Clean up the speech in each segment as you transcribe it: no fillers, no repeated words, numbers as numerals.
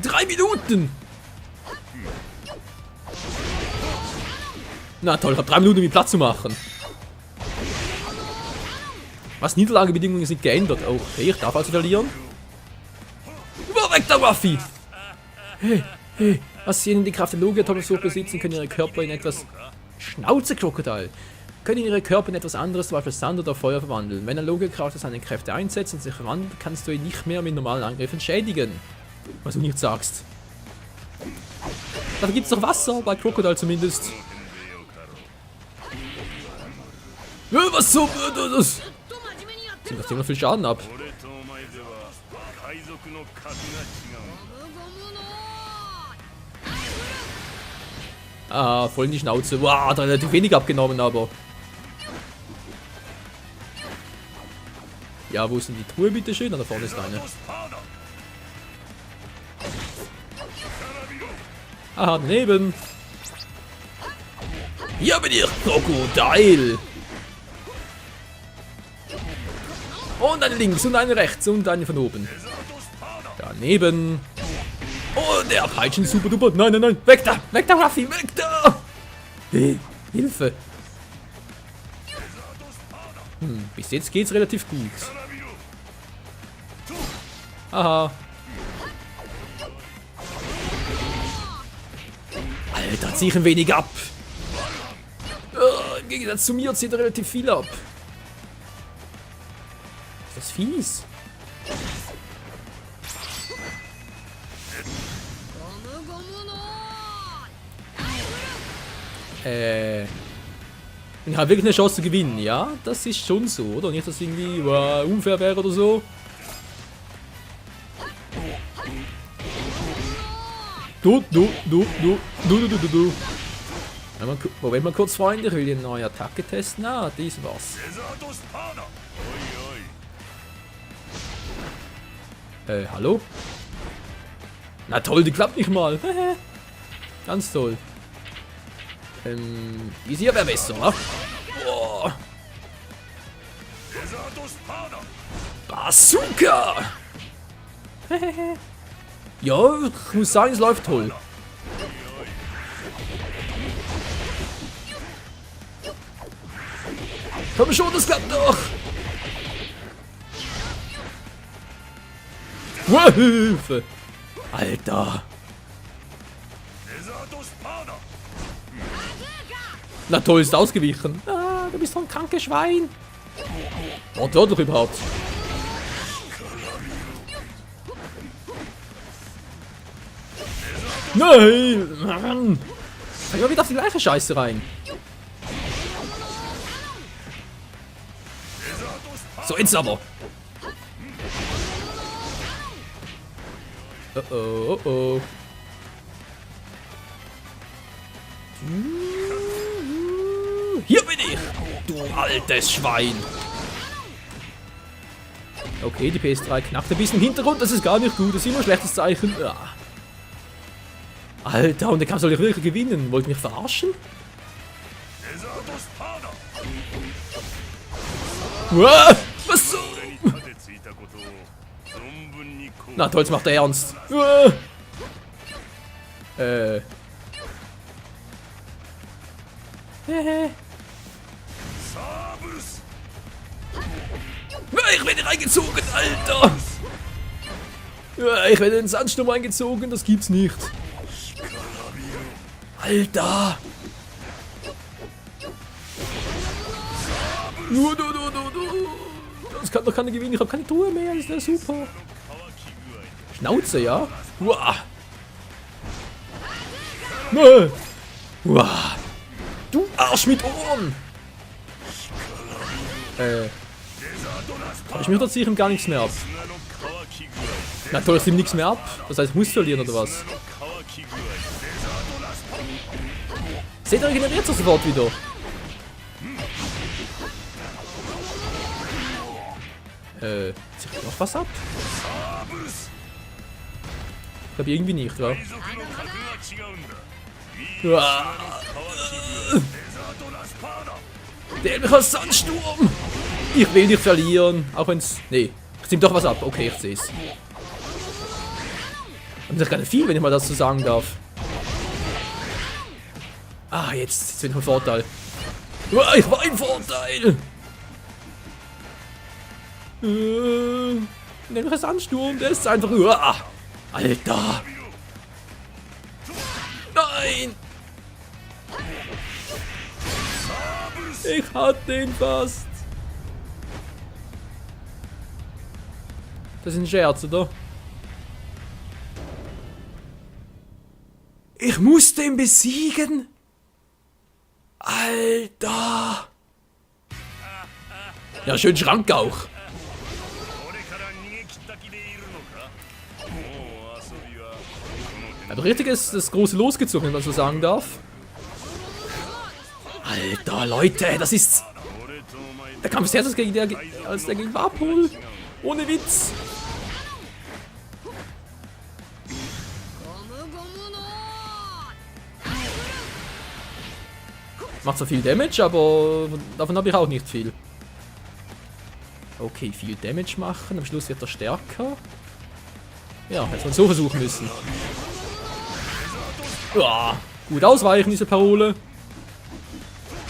3 Minuten! Na toll, ich habe 3 Minuten, um ihn Platz zu machen. Was? Niederlagebedingungen sind geändert. Oh, okay, ich darf also verlieren. Weg da, Ruffy! Hey, hey, was jene die Kraft der Logia-Topf besitzen, können ihre Körper in etwas... Schnauze, Krokodil! Können ihre Körper in etwas anderes, zum Beispiel Sand oder Feuer, verwandeln. Wenn ein Logia-Charakter seine Kräfte einsetzt und sich verwandelt, kannst du ihn nicht mehr mit normalen Angriffen schädigen. Was du nicht sagst. Dafür gibt es doch Wasser, bei Krokodil zumindest. Was so? Das macht immer viel Schaden ab. Ah, voll in die Schnauze. Wow, hat relativ wenig abgenommen, aber. Ja, wo ist denn die Truhe, bitteschön? Da vorne ist eine. Aha, daneben. Hier bin ich, Krokodil. Und eine links und eine rechts und eine von oben. Daneben. Oh, der Peitschen super duper. Nein, nein, nein. Weg da, Ruffy, weg da. Hey, Hilfe. Bis jetzt geht's relativ gut. Aha. Alter, zieh ich ein wenig ab. Im Gegensatz zu mir zieht er relativ viel ab. Ist das fies? Ich habe wirklich eine Chance zu gewinnen, ja? Das ist schon so, oder? Nicht, dass es irgendwie unfair wäre oder so. Du. Moment mal kurz, Freunde, ich will eine neue Attacke testen. Ah, dies war's. Hallo? Na toll, die klappt nicht mal. Ganz toll. Dies hier wäre besser, ne? Oh. Bazooka! Ja, ich muss sagen, es läuft toll. Komm schon, das klappt doch! Hilfe! Alter! Na toll, ist ausgewichen. Ah, du bist so ein krankes Schwein. Oh, der doch überhaupt. Nein! Mann! Ich war wieder auf die gleiche Scheiße rein. So, jetzt aber. Oh. Hier bin ich! Du altes Schwein! Okay, die PS3 knackt ein bisschen im Hintergrund, das ist gar nicht gut, das ist immer ein schlechtes Zeichen. Ja. Alter, und der Kampf soll ich wirklich gewinnen. Wollt ihr mich verarschen? Uah, was so? Na toll, jetzt macht er ernst. Uah. Ich werde reingezogen, Alter! Ich werde in den Sandsturm reingezogen, das gibt's nicht. Alter! Du. Das kann doch keiner gewinnen, ich habe keine Truhe mehr, das ist ja super. Schnauze, ja? Uah. Uah. Du Arsch mit Ohren! Ich möchte ziehen gar nichts mehr ab. Na toll, ich nehme nichts mehr ab. Das heißt, ich muss verlieren oder was? Seht ihr, regeneriert das sofort wieder. Zieht noch was ab? Ich glaube irgendwie nicht, ja. Der mich als Sandsturm! Ich will nicht verlieren, auch wenn's... Nee, ich zieh doch was ab. Okay, ich seh's. Und das ist gerade viel, wenn ich mal das so sagen darf. Ah, jetzt bin ich im Vorteil. Ich war im Vorteil! Der Sandsturm, der ist einfach... Alter! Nein! Ich hatte ihn fast! Das ist ein Scherz, oder? Ich musste ihn besiegen? Alter! Ja, schön Schrank auch. Aber richtig ist das große losgezogen, wenn man so sagen darf. Alter, Leute, das ist... Der Kampf ist härter als der gegen Warpol. Ohne Witz. Macht zwar viel Damage, aber davon habe ich auch nicht viel. Okay, viel Damage machen. Am Schluss wird er stärker. Ja, hätte man so versuchen müssen. Ja, gut ausweichen, diese Parole.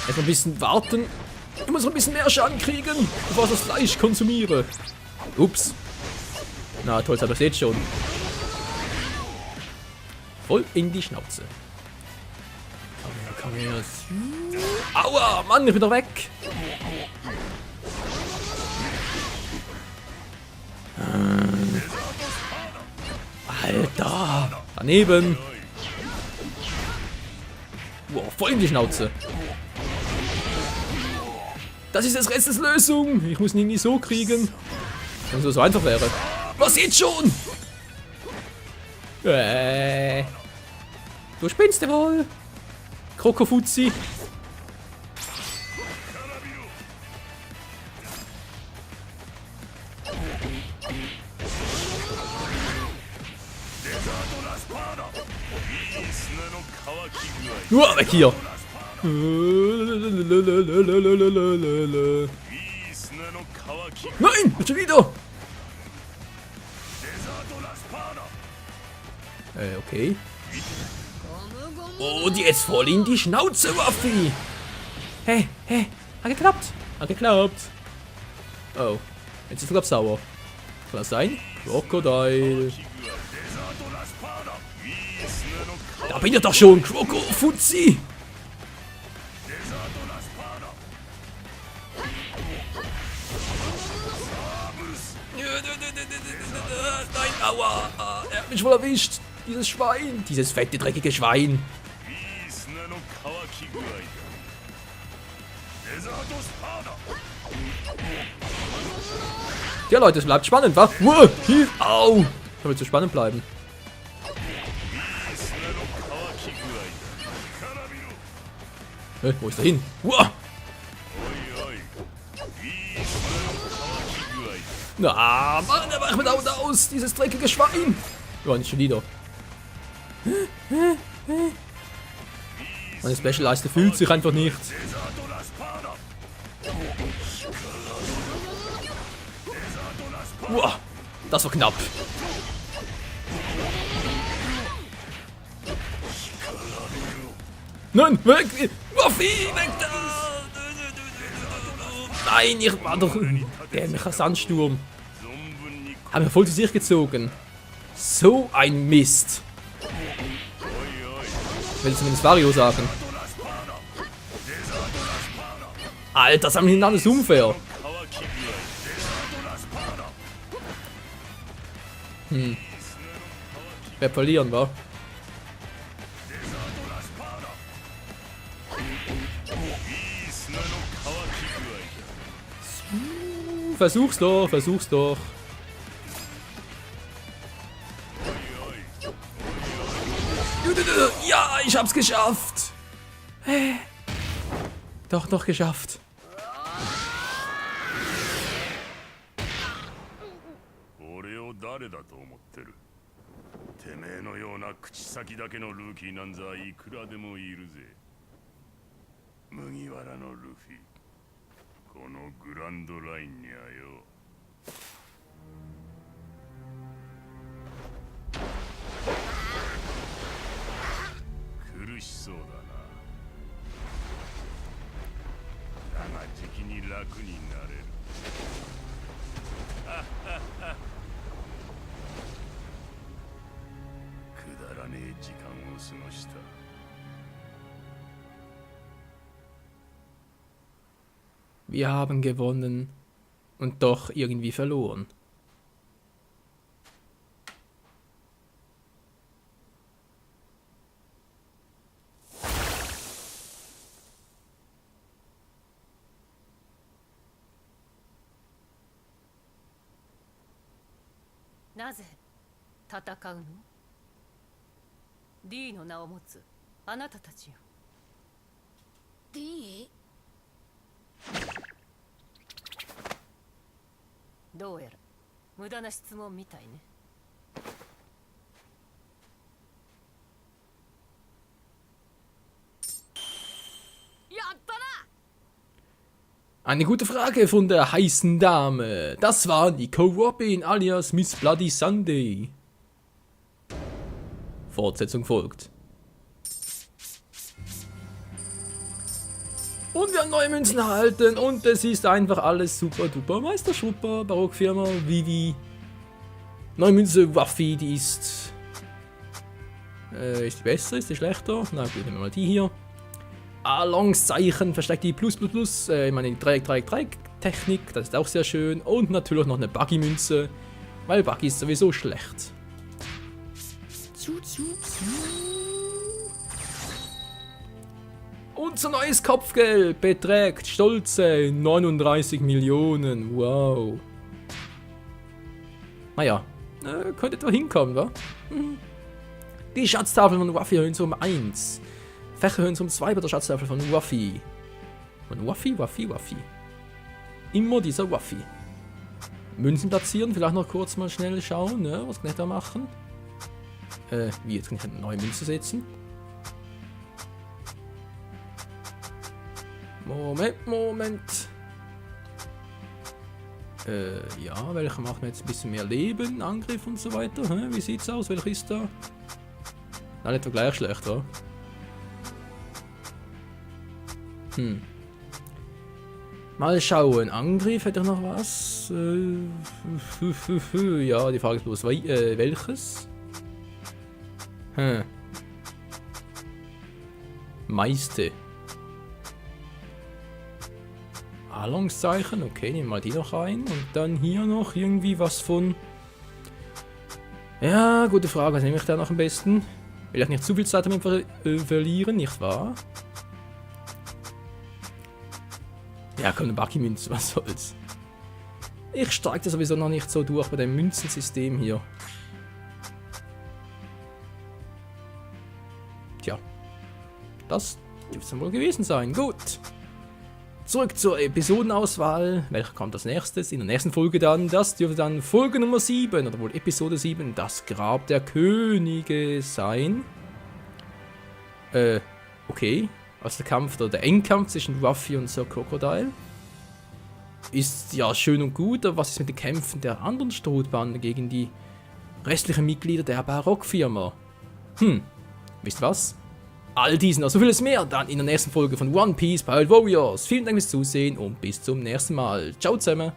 Jetzt ein bisschen warten. Ich muss noch ein bisschen mehr Schaden kriegen, bevor ich das Fleisch konsumiere. Ups. Na toll, aber seht schon. Voll in die Schnauze. Komm her. Aua, Mann, ich bin doch weg. Alter. Daneben. Wow, voll in die Schnauze. Das ist das Rätselslösung. Ich muss ihn nie so kriegen. Wenn es so einfach wäre. Was jetzt schon? Du spinnst ja wohl. Krokofuzzi. Nur weg hier. Nein, schon wieder. Okay. Und jetzt voll in die Schnauze, Waffi. Hey, hat geklappt. Hat geklappt. Oh, jetzt ist er sauer. Kann das sein? Krokodil. Da bin ich doch schon, Krokofuzzi. Nein, aua. Er hat mich wohl erwischt. Dieses Schwein. Dieses fette, dreckige Schwein. Ja, Leute, es bleibt spannend, wa? Au! Soll wir zu spannend bleiben? Wo ist er hin? Na, Mann, er macht mir dauernd aus, dieses dreckige Schwein. Ja, nicht schon wieder. Meine Special-Leiste fühlt sich einfach nicht. Das war knapp. Nein, weg! Waffi, weg da! Nein, ich war doch... Dämlicher Sandsturm. Haben wir voll zu sich gezogen. So ein Mist. Will zumindest Wario sagen. Alter, das haben wir hinten alles unfair. Wir verlieren, wa? Versuch's doch, versuch's doch. Ja, ich hab's geschafft. Doch geschafft. 楽になれる。くだらねえ時間を過ごした。Wir haben gewonnen und doch irgendwie verloren. Naze 戦うの D の名を持つあなたたちよ。 D？ どうやら無駄な質問みたいね。やったな！ Eine gute Frage von der heißen Dame. Das war Nico Robin alias Miss Bloody Sunday. Fortsetzung folgt. Und wir haben neue Münzen erhalten und es ist einfach alles super duper. Meisterschupper, Barockfirma, Vivi. Neue Münze, Waffi, die ist... ist die besser, ist die schlechter? Na gut, nehmen wir mal die hier. Alongszeichen, versteckt die Plus. Ich meine die Dreieck-Technik, das ist auch sehr schön. Und natürlich noch eine Buggy-Münze, weil Buggy ist sowieso schlecht. Unser neues Kopfgeld beträgt stolze 39 Millionen. Wow. Naja, könnte da hinkommen, wa? Die Schatztafel von Waffi erhöhen um 1. Fächer erhöhen um 2 bei der Schatztafel von Waffi. Von Waffi. Immer dieser Waffi. Münzen platzieren, vielleicht noch kurz mal schnell schauen, ne? Was kann ich da machen? Wie, jetzt kann ich eine neue Münze setzen. Moment. Ja, welcher macht mir jetzt ein bisschen mehr Leben, Angriff und so weiter? Hä? Wie sieht's aus? Welcher ist da? Na, nicht gleich schlecht, oder? Mal schauen. Angriff, hätte ich noch was? Ja, die Frage ist bloß, welches? Meiste. Alongszeichen, okay, nehmen wir mal die noch rein. Und dann hier noch irgendwie was von... Ja, gute Frage, was nehme ich da noch am besten? Will ich nicht zu viel Zeit damit verlieren, nicht wahr? Ja, komm, eine Buggy-Münze, was soll's. Ich steige das sowieso noch nicht so durch bei dem Münzensystem hier. Tja, das dürfte es wohl gewesen sein. Gut. Zurück zur Episodenauswahl. Welcher kommt als nächstes? In der nächsten Folge dann. Das dürfte dann Folge Nummer 7 oder wohl Episode 7. Das Grab der Könige sein. Okay. Also der Kampf oder der Endkampf zwischen Ruffy und Sir Crocodile. Ist ja schön und gut, aber was ist mit den Kämpfen der anderen Strohbande gegen die restlichen Mitglieder der Barockfirma? Wisst ihr was? All dies und noch so vieles mehr dann in der nächsten Folge von One Piece Pirate Warriors. Vielen Dank fürs Zusehen und bis zum nächsten Mal. Ciao zusammen.